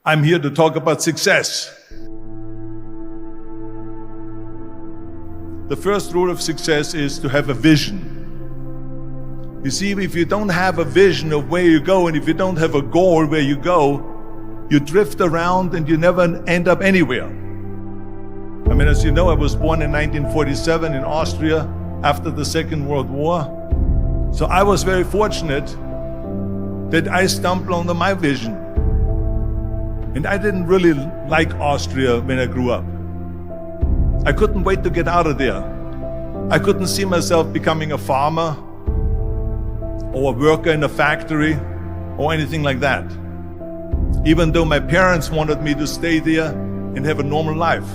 I'm here to talk about success. The first rule of success is to have a vision. You see, if you don't have a vision of where you go, and if you don't have a goal where you go, you drift around and you never end up anywhere. I mean, as you know, I was born in 1947 in Austria after the Second World War. So I was very fortunate that I stumbled on my vision. And I didn't really like Austria when I grew up. I couldn't wait to get out of there. I couldn't see myself becoming a farmer or a worker in a factory or anything like that. Even though my parents wanted me to stay there and have a normal life.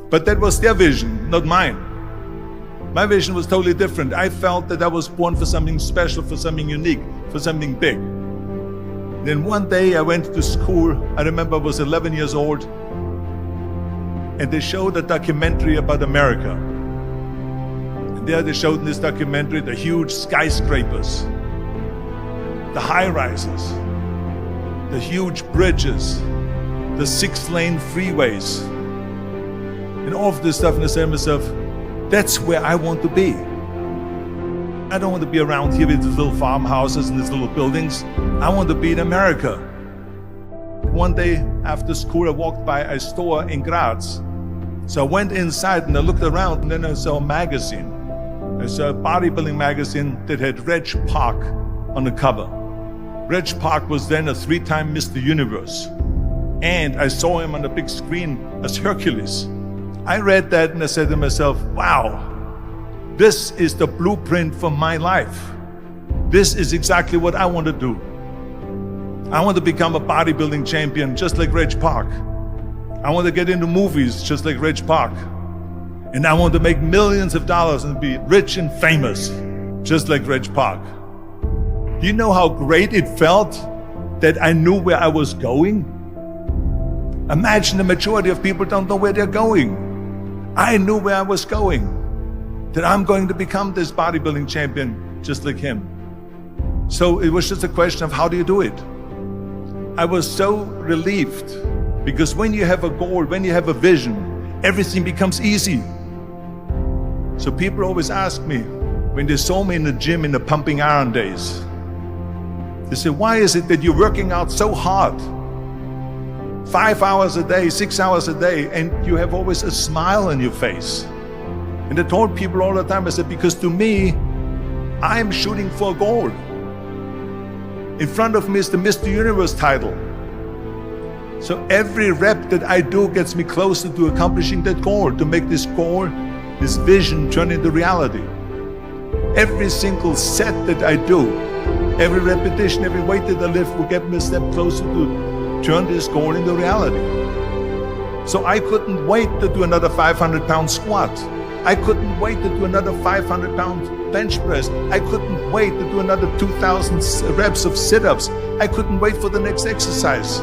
But that was their vision, not mine. My vision was totally different. I felt that I was born for something special, for something unique, for something big. Then one day I went to school. I remember I was 11 years old, and they showed a documentary about America. And there they showed in this documentary the huge skyscrapers, the high-rises, the huge bridges, the 6-lane freeways, and all of this stuff. And I said to myself, that's where I want to be. I don't want to be around here with these little farmhouses and these little buildings. I want to be in America. One day after school, I walked by a store in Graz. So I went inside and I looked around, and then I saw a magazine. I saw a bodybuilding magazine that had Reg Park on the cover. Reg Park was then a 3-time Mr. Universe. And I saw him on the big screen as Hercules. I read that and I said to myself, wow, this is the blueprint for my life. This is exactly what I want to do. I want to become a bodybuilding champion just like Reg Park. I want to get into movies just like Reg Park. And I want to make millions of dollars and be rich and famous just like Reg Park. Do you know how great it felt that I knew where I was going? Imagine the majority of people don't know where they're going. I knew where I was going, that I'm going to become this bodybuilding champion just like him. So it was just a question of how do you do it? I was so relieved, because when you have a goal, when you have a vision, everything becomes easy. So people always ask me, when they saw me in the gym in the pumping iron days, they say, why is it that you're working out so hard? 5 hours a day, 6 hours a day, and you have always a smile on your face. And I told people all the time, I said, because to me, I'm shooting for a goal. In front of me is the Mr. Universe title. So every rep that I do gets me closer to accomplishing that goal, to make this goal, this vision turn into reality. Every single set that I do, every repetition, every weight that I lift will get me a step closer to turn this goal into reality. So I couldn't wait to do another 500-pound squat. I couldn't wait to do another 500-pound bench press. I couldn't wait to do another 2,000 reps of sit-ups. I couldn't wait for the next exercise.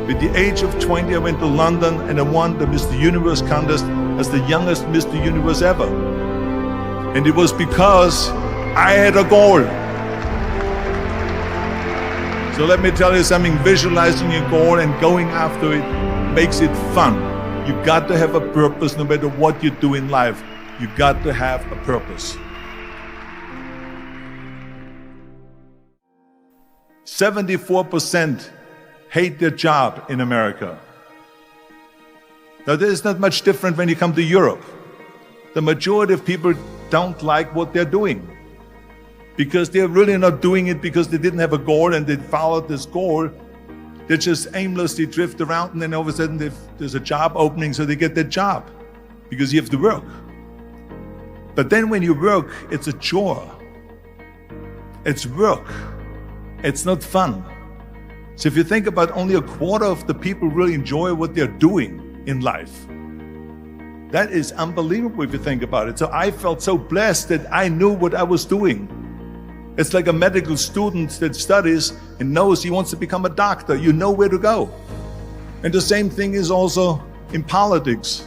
At the age of 20, I went to London and I won the Mr. Universe contest as the youngest Mr. Universe ever. And it was because I had a goal. So let me tell you something, visualizing your goal and going after it makes it fun. You got to have a purpose no matter what you do in life. You got to have a purpose. 74% hate their job in America. Now, this is not much different when you come to Europe. The majority of people don't like what they're doing, because they're really not doing it because they didn't have a goal and they followed this goal. They just aimlessly drift around, and then all of a sudden there's a job opening, so they get that job because you have to work. But then when you work, it's a chore. It's work. It's not fun. So if you think about, only a quarter of the people really enjoy what they're doing in life. That is unbelievable if you think about it. So I felt so blessed that I knew what I was doing. It's like a medical student that studies and knows he wants to become a doctor. You know where to go. And the same thing is also in politics.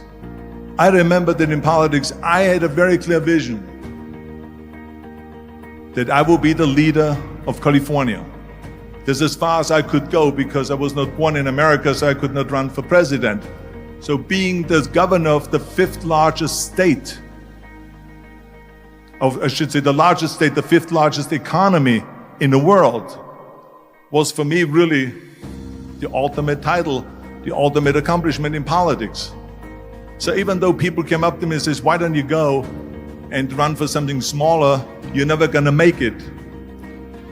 I remember that in politics, I had a very clear vision that I will be the leader of California, This is as far as I could go because I was not born in America, so I could not run for president. So being the governor of the fifth largest state, the largest state, the fifth largest economy in the world, was for me really the ultimate title, the ultimate accomplishment in politics. So even though people came up to me and says, why don't you go and run for something smaller, you're never gonna make it.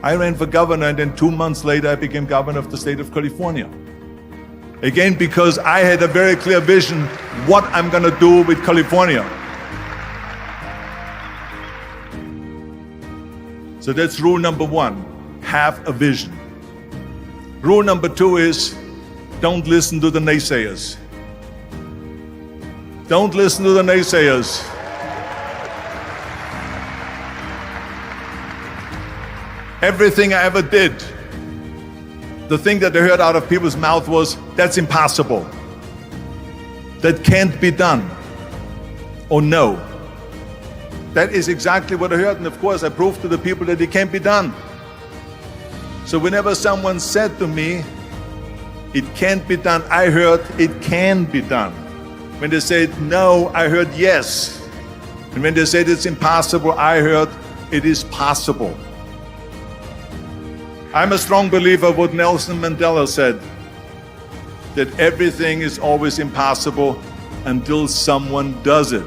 I ran for governor, and then 2 months later I became governor of the state of California. Again, because I had a very clear vision what I'm gonna do with California. So that's rule number one, have a vision. Rule number two is, don't listen to the naysayers. Don't listen to the naysayers. Everything I ever did, the thing that I heard out of people's mouth was, that's impossible. That can't be done. Or no. That is exactly what I heard, and of course I proved to the people that it can't be done. So whenever someone said to me, it can't be done, I heard, it can be done. When they said no, I heard yes. And when they said it's impossible, I heard it is possible. I'm a strong believer of what Nelson Mandela said, that everything is always impossible until someone does it.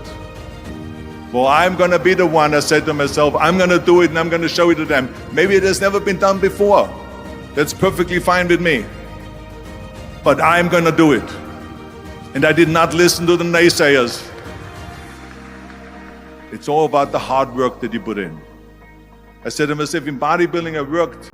Well, I'm gonna be the one, I said to myself, I'm gonna do it and I'm gonna show it to them. Maybe it has never been done before. That's perfectly fine with me. But I'm gonna do it. And I did not listen to the naysayers. It's all about the hard work that you put in. I said to myself, in bodybuilding I worked